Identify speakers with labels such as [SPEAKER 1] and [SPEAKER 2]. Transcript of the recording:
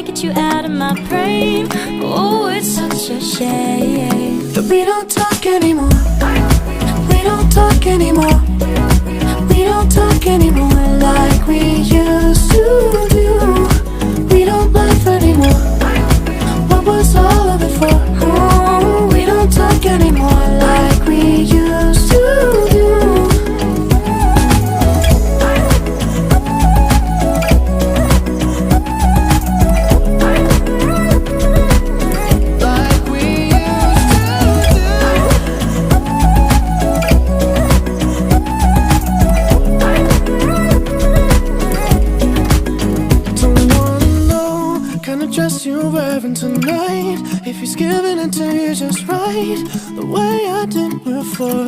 [SPEAKER 1] get you out of my brain. Oh, it's such a shame
[SPEAKER 2] that we don't talk anymore. We don't talk anymore. We don't talk anymore like we used to do. We don't laugh anymore. What was all of it for? Oh, we don't talk anymore like we used to do. Dress you're wearing tonight, if he's giving it to you just right, the way I did before.